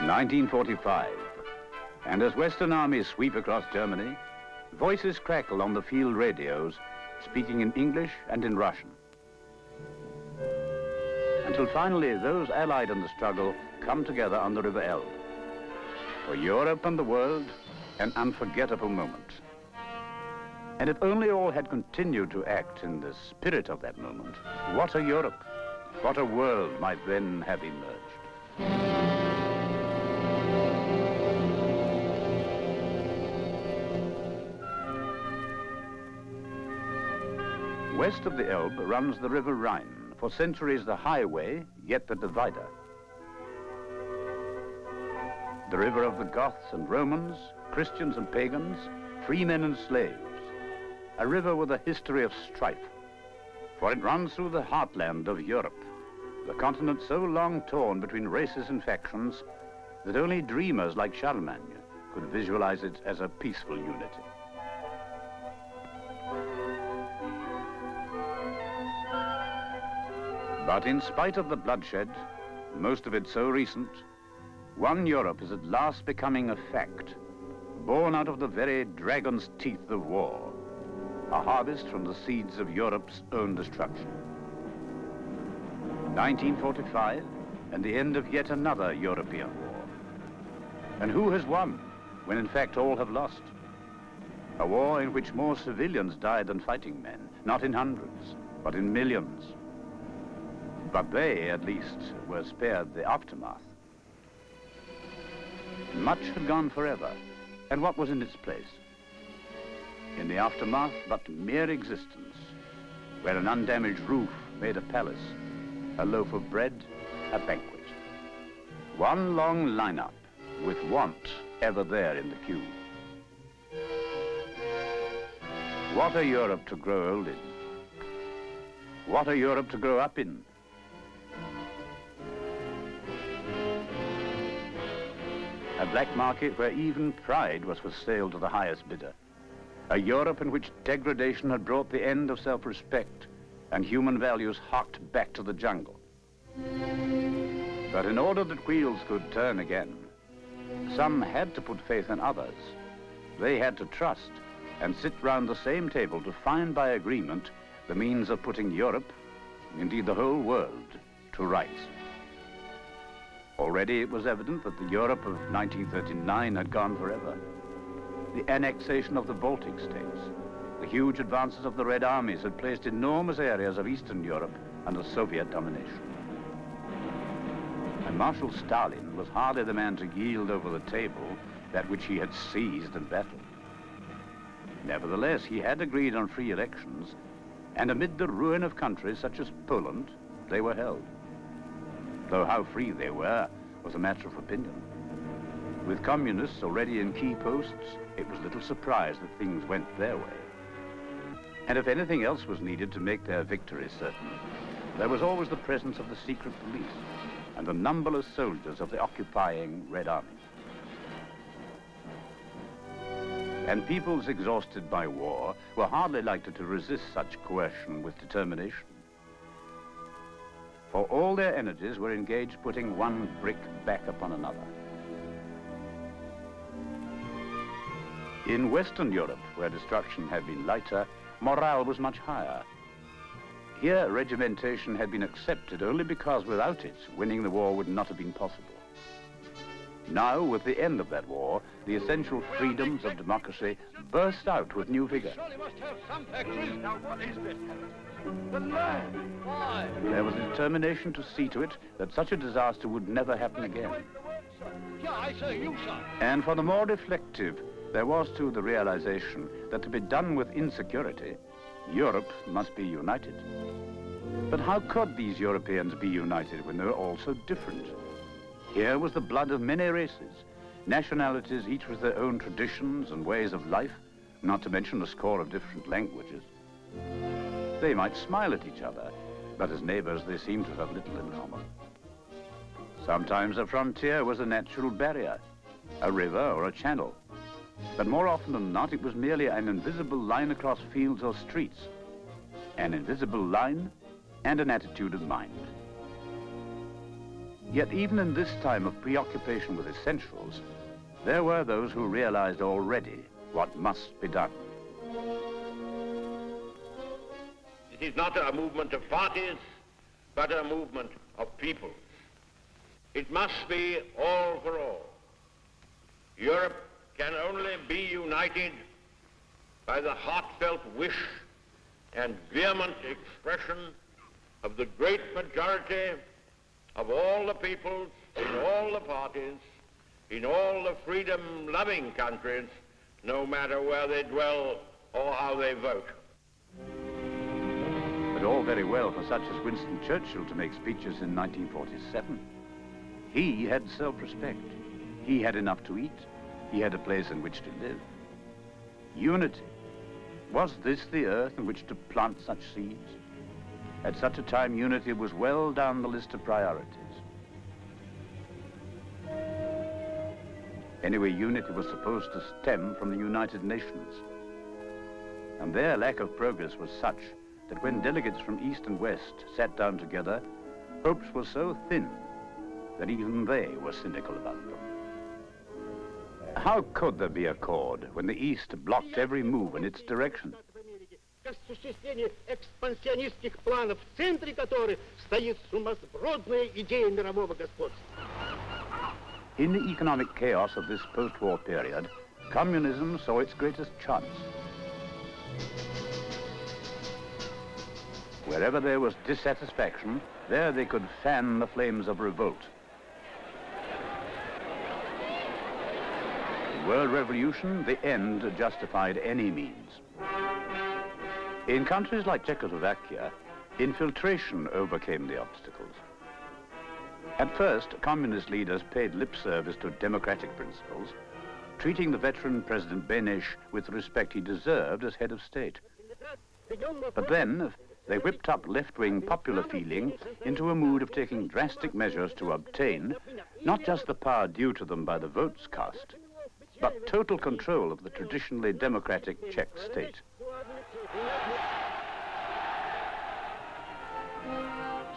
1945, and as Western armies sweep across Germany, voices crackle on the field radios, speaking in English and in Russian. Until finally those allied in the struggle come together on the River Elbe. For Europe and the world, an unforgettable moment. And if only all had continued to act in the spirit of that moment, what a Europe, what a world might then have emerged. West of the Elbe runs the River Rhine, for centuries the highway, yet the divider. The river of the Goths and Romans, Christians and pagans, free men and slaves. A river with a history of strife, for it runs through the heartland of Europe, the continent so long torn between races and factions that only dreamers like Charlemagne could visualize it as a peaceful unity. But in spite of the bloodshed, most of it so recent, one Europe is at last becoming a fact, born out of the very dragon's teeth of war, a harvest from the seeds of Europe's own destruction. 1945, and the end of yet another European war. And who has won, when in fact all have lost? A war in which more civilians died than fighting men, not in hundreds, but in millions. But they, at least, were spared the aftermath. Much had gone forever, and what was in its place? In the aftermath, but mere existence, where an undamaged roof made a palace, a loaf of bread, a banquet. One long lineup, with want ever there in the queue. What a Europe to grow old in. What a Europe to grow up in. A black market where even pride was for sale to the highest bidder. A Europe in which degradation had brought the end of self-respect and human values harked back to the jungle. But in order that wheels could turn again, some had to put faith in others. They had to trust and sit round the same table to find by agreement the means of putting Europe, indeed the whole world, to rights. Already it was evident that the Europe of 1939 had gone forever. The annexation of the Baltic states, the huge advances of the Red Armies had placed enormous areas of Eastern Europe under Soviet domination. And Marshal Stalin was hardly the man to yield over the table that which he had seized in battle. Nevertheless, he had agreed on free elections, and amid the ruin of countries such as Poland, they were held. Though how free they were was a matter of opinion. With communists already in key posts, it was little surprise that things went their way. And if anything else was needed to make their victory certain, there was always the presence of the secret police and the numberless soldiers of the occupying Red Army. And peoples exhausted by war were hardly likely to resist such coercion with determination. For all their energies were engaged putting one brick back upon another. In Western Europe, where destruction had been lighter, morale was much higher. Here, regimentation had been accepted only because without it, winning the war would not have been possible. Now, with the end of that war, the essential freedoms of democracy burst out with new vigor. Surely must have some factories. Now, what is this? The land. Why? There was a determination to see to it that such a disaster would never happen again. Yeah, I say, you, sir. And for the more reflective, there was too the realization that to be done with insecurity, Europe must be united. But how could these Europeans be united when they were all so different? Here was the blood of many races, nationalities, each with their own traditions and ways of life, not to mention a score of different languages. They might smile at each other, but as neighbors they seemed to have little in common. Sometimes a frontier was a natural barrier, a river or a channel. But more often than not, it was merely an invisible line across fields or streets. An invisible line and an attitude of mind. Yet even in this time of preoccupation with essentials, there were those who realized already what must be done. It is not a movement of parties, but a movement of people. It must be all for all. Europe can only be united by the heartfelt wish and vehement expression of the great majority of all the peoples, in all the parties, in all the freedom-loving countries, no matter where they dwell or how they vote. But all very well for such as Winston Churchill to make speeches in 1947. He had self-respect. He had enough to eat. He had a place in which to live. Unity. Was this the earth in which to plant such seeds? At such a time, unity was well down the list of priorities. Anyway, unity was supposed to stem from the United Nations. And their lack of progress was such that when delegates from East and West sat down together, hopes were so thin that even they were cynical about them. How could there be accord when the East blocked every move in its direction? Осуществление экспансионистских планов, в центре которых стоит сумасбродная идея мирового господства. In the economic chaos of this post-war period, communism saw its greatest chance. Wherever there was dissatisfaction, there they could fan the flames of revolt. The world revolution, the end justified any means. In countries like Czechoslovakia, infiltration overcame the obstacles. At first, communist leaders paid lip service to democratic principles, treating the veteran President Beneš with the respect he deserved as head of state. But then, they whipped up left-wing popular feeling into a mood of taking drastic measures to obtain not just the power due to them by the votes cast, but total control of the traditionally democratic Czech state.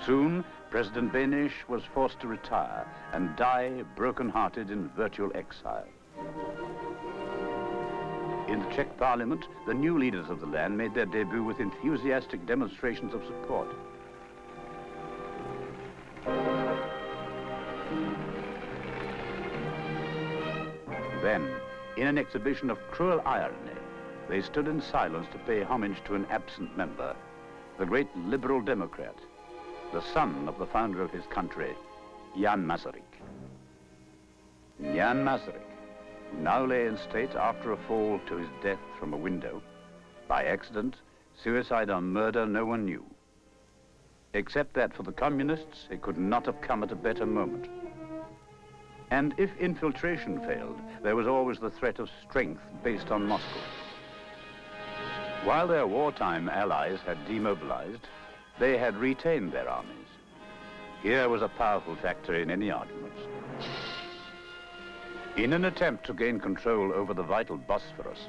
Soon, President Beneš was forced to retire and die broken-hearted in virtual exile. In the Czech parliament, the new leaders of the land made their debut with enthusiastic demonstrations of support. Then, in an exhibition of cruel irony, they stood in silence to pay homage to an absent member, the great liberal Democrat, the son of the founder of his country, Jan Masaryk. Jan Masaryk, who now lay in state after a fall to his death from a window. By accident, suicide or murder, no one knew. Except that for the communists, it could not have come at a better moment. And if infiltration failed, there was always the threat of strength based on Moscow. While their wartime allies had demobilized, they had retained their armies. Here was a powerful factor in any arguments. In an attempt to gain control over the vital Bosphorus,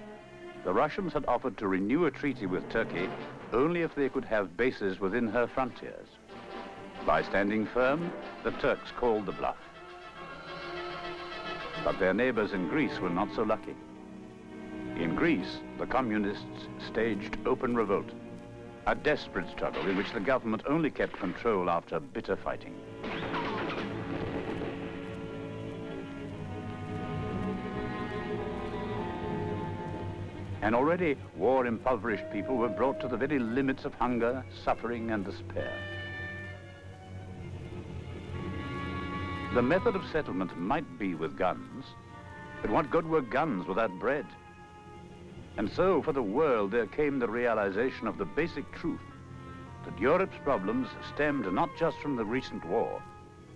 the Russians had offered to renew a treaty with Turkey only if they could have bases within her frontiers. By standing firm, the Turks called the bluff. But their neighbors in Greece were not so lucky. In Greece, the communists staged open revolt, a desperate struggle in which the government only kept control after bitter fighting. And already war-impoverished people were brought to the very limits of hunger, suffering, and despair. The method of settlement might be with guns, but what good were guns without bread? And so, for the world, there came the realization of the basic truth that Europe's problems stemmed not just from the recent war,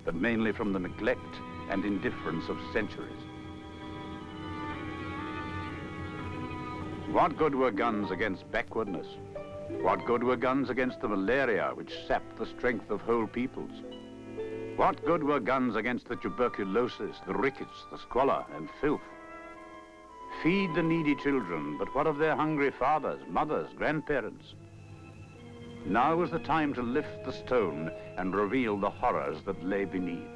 but mainly from the neglect and indifference of centuries. What good were guns against backwardness? What good were guns against the malaria which sapped the strength of whole peoples? What good were guns against the tuberculosis, the rickets, the squalor, and filth? Feed the needy children, but what of their hungry fathers, mothers, grandparents? Now was the time to lift the stone and reveal the horrors that lay beneath.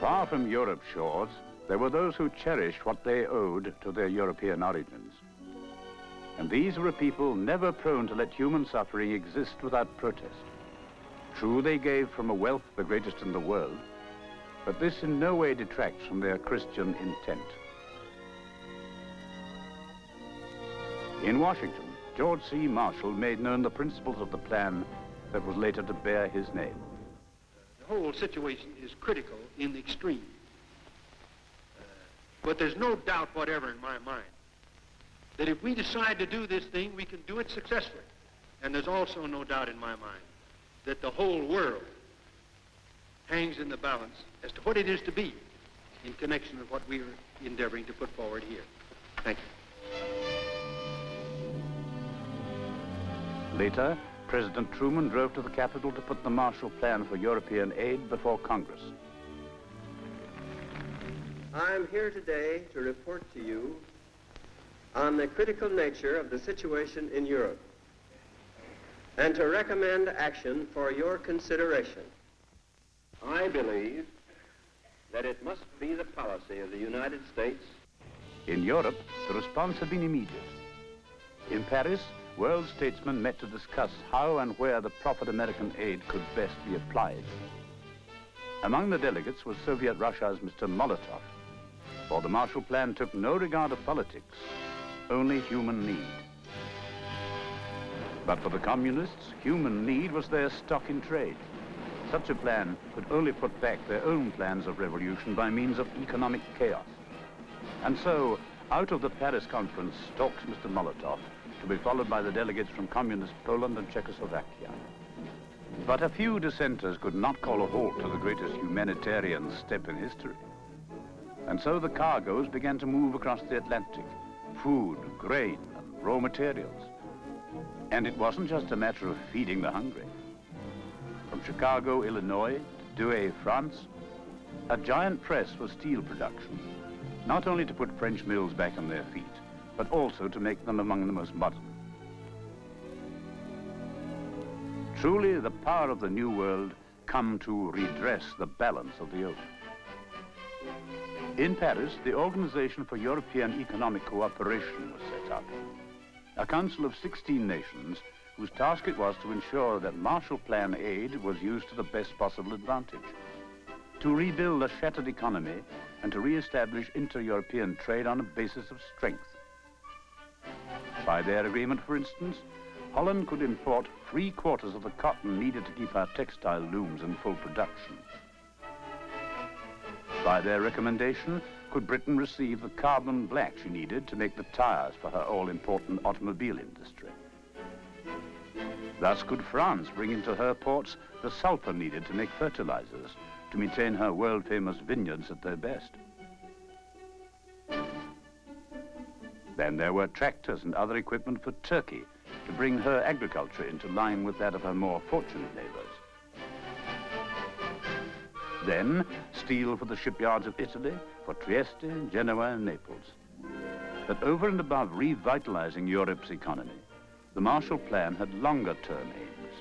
Far from Europe's shores, there were those who cherished what they owed to their European origins. And these were a people never prone to let human suffering exist without protest. True, they gave from a wealth the greatest in the world, but this in no way detracts from their Christian intent. In Washington, George C. Marshall made known the principles of the plan that was later to bear his name. The whole situation is critical in the extreme. But there's no doubt whatever in my mind that if we decide to do this thing, we can do it successfully. And there's also no doubt in my mind that the whole world hangs in the balance as to what it is to be in connection with what we are endeavoring to put forward here. Thank you. Later, President Truman drove to the Capitol to put the Marshall Plan for European aid before Congress. I'm here today to report to you on the critical nature of the situation in Europe and to recommend action for your consideration. I believe that it must be the policy of the United States. In Europe, the response had been immediate. In Paris, world statesmen met to discuss how and where the proffered American aid could best be applied. Among the delegates was Soviet Russia's Mr. Molotov, for the Marshall Plan took no regard of politics, only human need. But for the communists, human need was their stock in trade. Such a plan could only put back their own plans of revolution by means of economic chaos. And so, out of the Paris conference stalks Mr. Molotov, to be followed by the delegates from communist Poland and Czechoslovakia. But a few dissenters could not call a halt to the greatest humanitarian step in history. And so the cargoes began to move across the Atlantic, food, grain, and raw materials. And it wasn't just a matter of feeding the hungry. From Chicago, Illinois, to Douai, France, a giant press for steel production, not only to put French mills back on their feet, but also to make them among the most modern. Truly, the power of the New World come to redress the balance of the old. In Paris, the Organization for European Economic Cooperation was set up, a council of 16 nations whose task it was to ensure that Marshall Plan aid was used to the best possible advantage, to rebuild a shattered economy and to re-establish inter-European trade on a basis of strength. By their agreement, for instance, Holland could import 3/4 of the cotton needed to keep our textile looms in full production. By their recommendation, could Britain receive the carbon black she needed to make the tires for her all-important automobile industry. Thus could France bring into her ports the sulfur needed to make fertilizers, to maintain her world-famous vineyards at their best. Then there were tractors and other equipment for Turkey to bring her agriculture into line with that of her more fortunate neighbors. Then steel for the shipyards of Italy, for Trieste, Genoa, and Naples. But over and above revitalizing Europe's economy, the Marshall Plan had longer-term aims.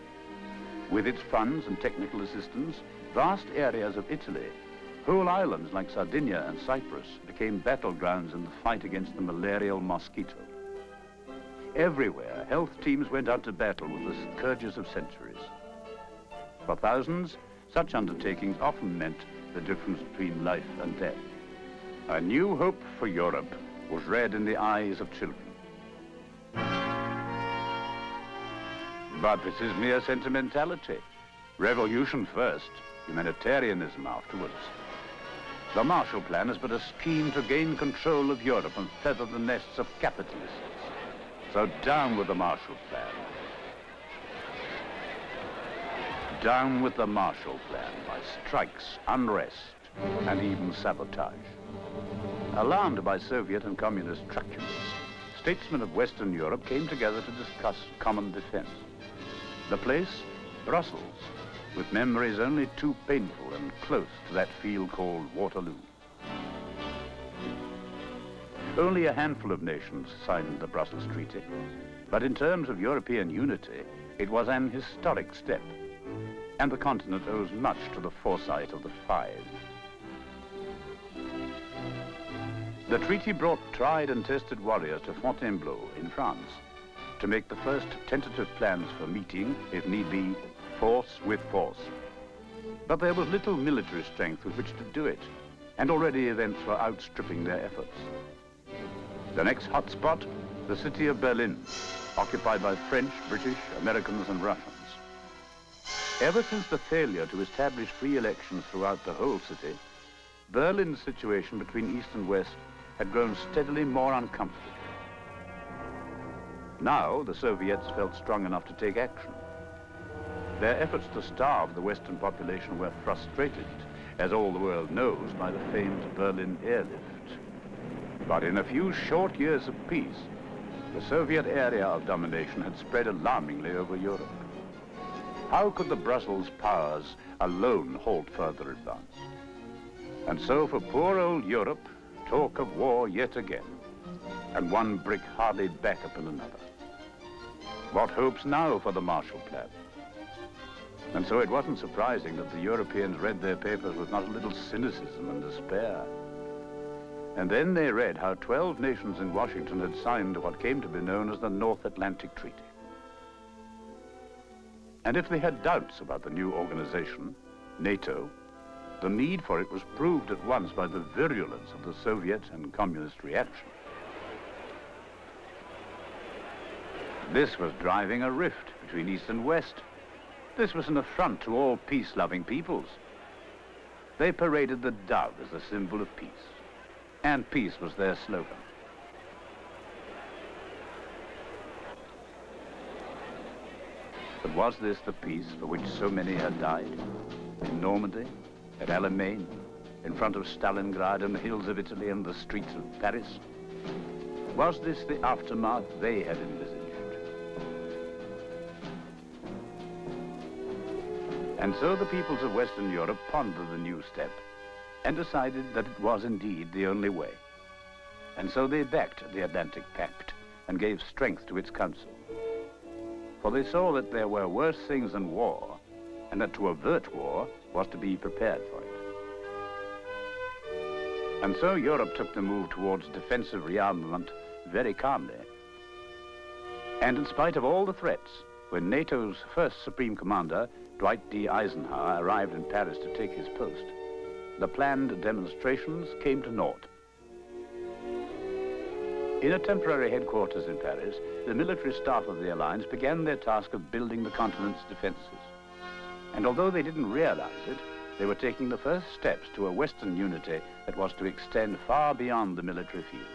With its funds and technical assistance, vast areas of Italy, whole islands like Sardinia and Cyprus, became battlegrounds in the fight against the malarial mosquito. Everywhere, health teams went out to battle with the scourges of centuries. For thousands, such undertakings often meant the difference between life and death. A new hope for Europe was read in the eyes of children. But this is mere sentimentality. Revolution first, humanitarianism afterwards. The Marshall Plan is but a scheme to gain control of Europe and feather the nests of capitalists. So down with the Marshall Plan. Down with the Marshall Plan by strikes, unrest, and even sabotage. Alarmed by Soviet and communist truculence, statesmen of Western Europe came together to discuss common defense. The place, Brussels, with memories only too painful and close to that field called Waterloo. Only a handful of nations signed the Brussels Treaty, but in terms of European unity, it was an historic step, and the continent owes much to the foresight of the five. The treaty brought tried and tested warriors to Fontainebleau in France to make the first tentative plans for meeting, if need be, force with force. But there was little military strength with which to do it, and already events were outstripping their efforts. The next hot spot, the city of Berlin, occupied by French, British, Americans, and Russians. Ever since the failure to establish free elections throughout the whole city, Berlin's situation between East and West had grown steadily more uncomfortable. Now, the Soviets felt strong enough to take action. Their efforts to starve the Western population were frustrated, as all the world knows, by the famed Berlin Airlift. But in a few short years of peace, the Soviet area of domination had spread alarmingly over Europe. How could the Brussels powers alone halt further advance? And so for poor old Europe, talk of war yet again, and one brick hardly back upon another. What hopes now for the Marshall Plan? And so it wasn't surprising that the Europeans read their papers with not a little cynicism and despair. And then they read how 12 nations in Washington had signed what came to be known as the North Atlantic Treaty. And if they had doubts about the new organization, NATO, the need for it was proved at once by the virulence of the Soviet and Communist reaction. This was driving a rift between East and West. This was an affront to all peace-loving peoples. They paraded the dove as a symbol of peace, and peace was their slogan. But was this the peace for which so many had died? In Normandy, at Alamein, in front of Stalingrad, in the hills of Italy, and the streets of Paris? Was this the aftermath they had envisaged? And so the peoples of Western Europe pondered the new step and decided that it was indeed the only way. And so they backed the Atlantic Pact and gave strength to its council. For they saw that there were worse things than war, and that to avert war was to be prepared for it. And so Europe took the move towards defensive rearmament very calmly. And in spite of all the threats, when NATO's first Supreme Commander, Dwight D. Eisenhower, arrived in Paris to take his post, the planned demonstrations came to naught. In a temporary headquarters in Paris, the military staff of the Alliance began their task of building the continent's defenses. And although they didn't realize it, they were taking the first steps to a Western unity that was to extend far beyond the military field.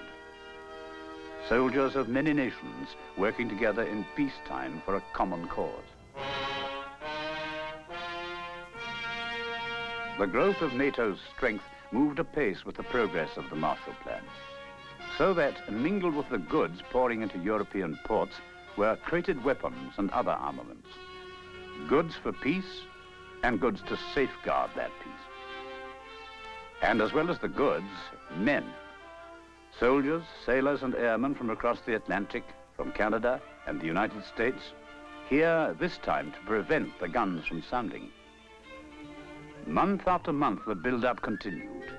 Soldiers of many nations working together in peacetime for a common cause. The growth of NATO's strength moved apace with the progress of the Marshall Plan, so that, mingled with the goods pouring into European ports, were crated weapons and other armaments. Goods for peace and goods to safeguard that peace. And as well as the goods, men. Soldiers, sailors, and airmen from across the Atlantic, from Canada and the United States, here this time to prevent the guns from sounding. Month after month, the build-up continued.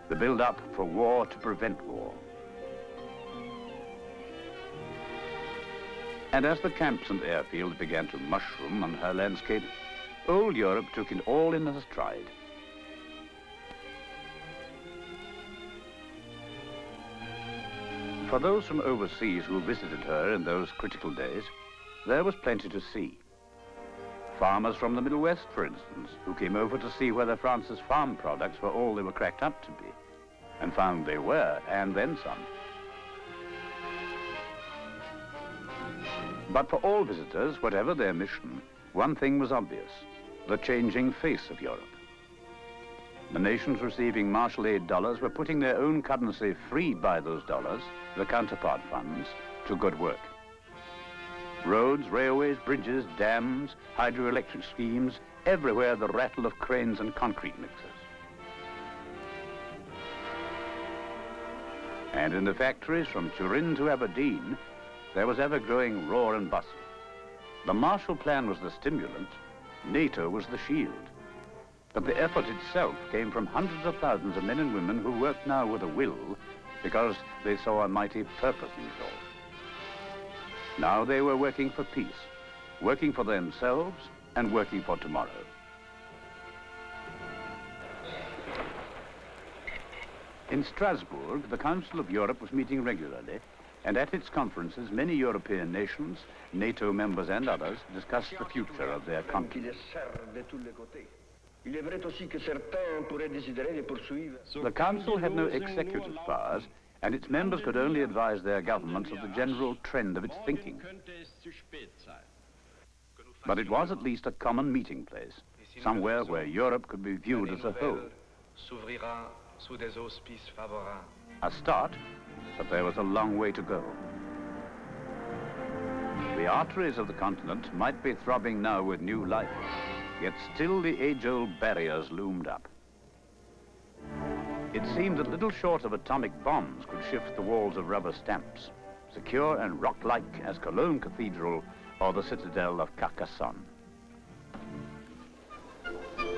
The build-up for war to prevent war. And as the camps and airfields began to mushroom on her landscape, old Europe took it all in her stride. For those from overseas who visited her in those critical days, there was plenty to see. Farmers from the Middle West, for instance, who came over to see whether France's farm products were all they were cracked up to be, and found they were, and then some. But for all visitors, whatever their mission, one thing was obvious: the changing face of Europe. The nations receiving Marshall aid dollars were putting their own currency freed by those dollars, the counterpart funds, to good work. Roads, railways, bridges, dams, hydroelectric schemes, everywhere the rattle of cranes and concrete mixers. And in the factories from Turin to Aberdeen, there was ever-growing roar and bustle. The Marshall Plan was the stimulant, NATO was the shield. But the effort itself came from hundreds of thousands of men and women who worked now with a will because they saw a mighty purpose in it all. Now they were working for peace, working for themselves and working for tomorrow. In Strasbourg, the Council of Europe was meeting regularly, and at its conferences, many European nations, NATO members and others, discussed the future of their continent. The Council had no executive powers, and its members could only advise their governments of the general trend of its thinking. But it was at least a common meeting place, somewhere where Europe could be viewed as a whole. A start, but there was a long way to go. The arteries of the continent might be throbbing now with new life, yet still the age-old barriers loomed up. It seemed that little short of atomic bombs could shift the walls of rubber stamps, secure and rock-like as Cologne Cathedral or the citadel of Carcassonne.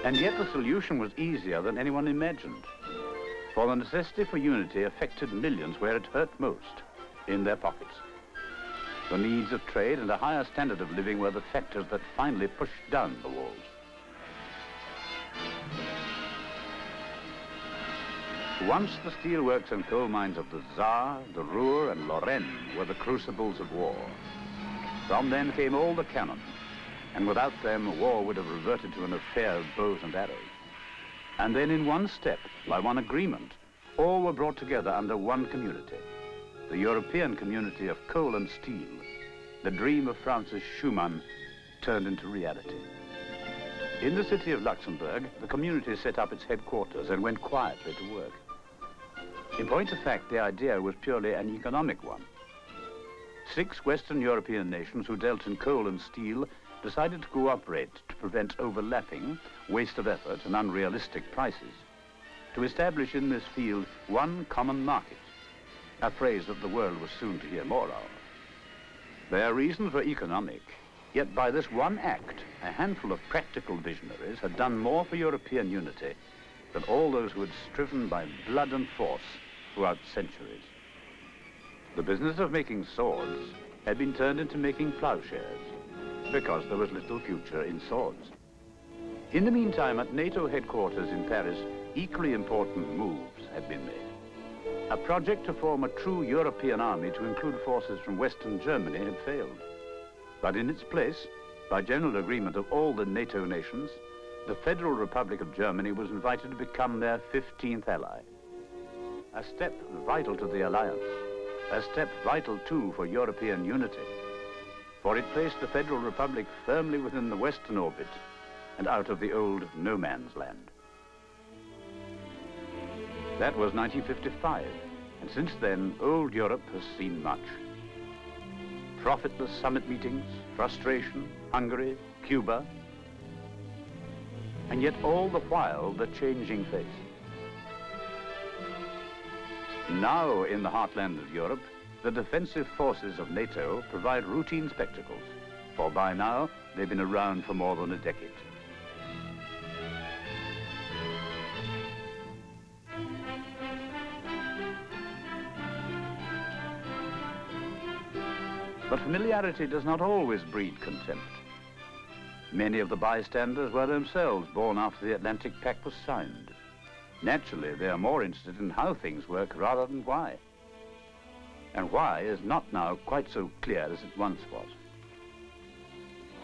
And yet the solution was easier than anyone imagined. For the necessity for unity affected millions where it hurt most, in their pockets. The needs of trade and a higher standard of living were the factors that finally pushed down the walls. Once the steelworks and coal mines of the Saar, the Ruhr and Lorraine were the crucibles of war. From them came all the cannon, and without them war would have reverted to an affair of bows and arrows. And then in one step, by one agreement, all were brought together under one community, the European community of coal and steel, the dream of Francis Schumann turned into reality. In the city of Luxembourg, the community set up its headquarters and went quietly to work. In point of fact, the idea was purely an economic one. 6 Western European nations who dealt in coal and steel decided to cooperate to prevent overlapping, waste of effort, and unrealistic prices, to establish in this field one common market, a phrase that the world was soon to hear more of. Their reasons were economic, yet by this one act, a handful of practical visionaries had done more for European unity than all those who had striven by blood and force throughout centuries. The business of making swords had been turned into making plowshares, because there was little future in swords. In the meantime, at NATO headquarters in Paris, equally important moves had been made. A project to form a true European army to include forces from Western Germany had failed. But in its place, by general agreement of all the NATO nations, the Federal Republic of Germany was invited to become their 15th ally. A step vital to the alliance, a step vital too for European unity, for it placed the Federal Republic firmly within the Western orbit and out of the old no man's land. That was 1955, and since then, old Europe has seen much. Profitless summit meetings, frustration, Hungary, Cuba, and yet all the while the changing face. Now, in the heartland of Europe, the defensive forces of NATO provide routine spectacles, for by now they've been around for more than a decade. But familiarity does not always breed contempt. Many of the bystanders were themselves born after the Atlantic Pact was signed. Naturally, they are more interested in how things work rather than why. And why is not now quite so clear as it once was.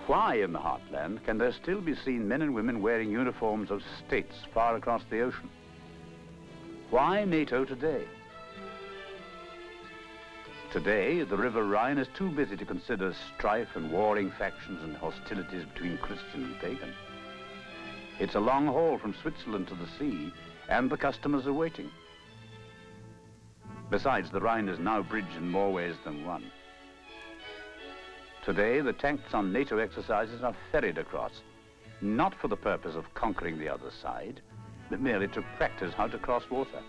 Why in the heartland can there still be seen men and women wearing uniforms of states far across the ocean? Why NATO today? Today, the River Rhine is too busy to consider strife and warring factions and hostilities between Christian and pagan. It's a long haul from Switzerland to the sea, and the customers are waiting. Besides, the Rhine is now bridged in more ways than one. Today, the tanks on NATO exercises are ferried across, not for the purpose of conquering the other side, but merely to practice how to cross water.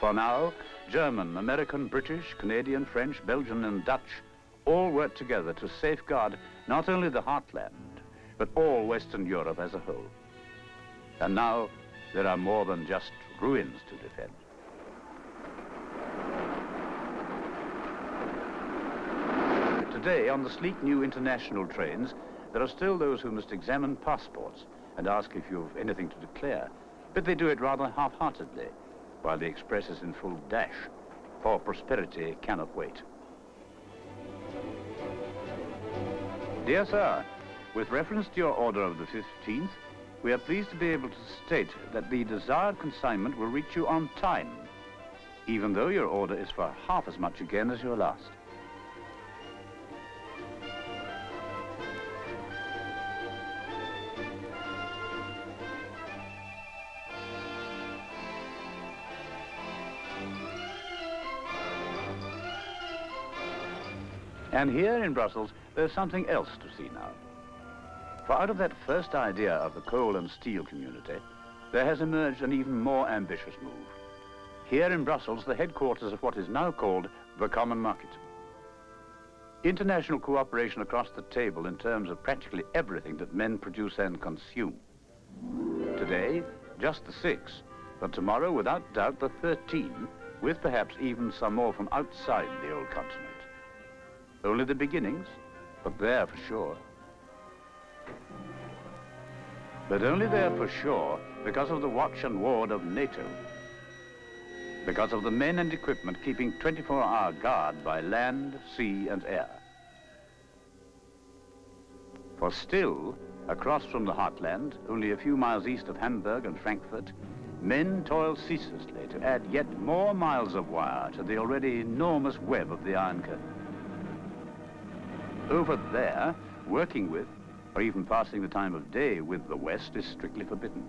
For now, German, American, British, Canadian, French, Belgian, and Dutch all work together to safeguard not only the heartland, but all Western Europe as a whole. And now, there are more than just ruins to defend. today, on the sleek new international trains, there are still those who must examine passports and ask if you've anything to declare. But they do it rather half-heartedly, while the express is in full dash, for prosperity cannot wait. Dear sir, with reference to your order of the 15th, we are pleased to be able to state that the desired consignment will reach you on time, even though your order is for half as much again as your last. And here in Brussels, there's something else to see now. For out of that first idea of the coal and steel community, there has emerged an even more ambitious move. Here in Brussels, the headquarters of what is now called the Common Market. International cooperation across the table in terms of practically everything that men produce and consume. Today, just the 6, but tomorrow, without doubt, the 13, with perhaps even some more from outside the old continent. Only the beginnings, but there for sure. But only there for sure because of the watch and ward of NATO. Because of the men and equipment keeping 24-hour guard by land, sea, and air. For still, across from the heartland, only a few miles east of Hamburg and Frankfurt, men toil ceaselessly to add yet more miles of wire to the already enormous web of the Iron Curtain. Over there, working with, or even passing the time of day with the West is strictly forbidden.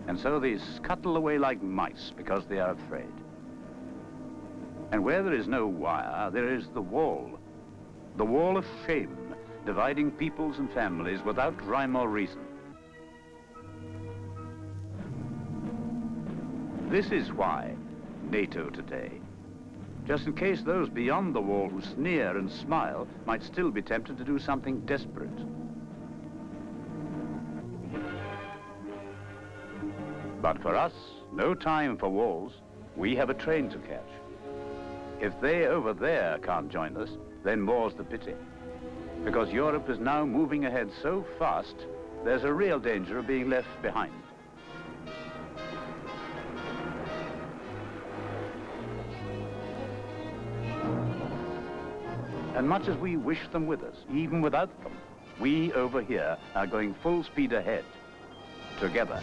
And so they scuttle away like mice because they are afraid. And where there is no wire, there is the wall of shame, dividing peoples and families without rhyme or reason. This is why NATO today. Just in case those beyond the wall who sneer and smile might still be tempted to do something desperate. But for us, no time for walls. We have a train to catch. If they over there can't join us, then more's the pity. Because Europe is now moving ahead so fast, there's a real danger of being left behind. And much as we wish them with us, even without them, we over here are going full speed ahead, together.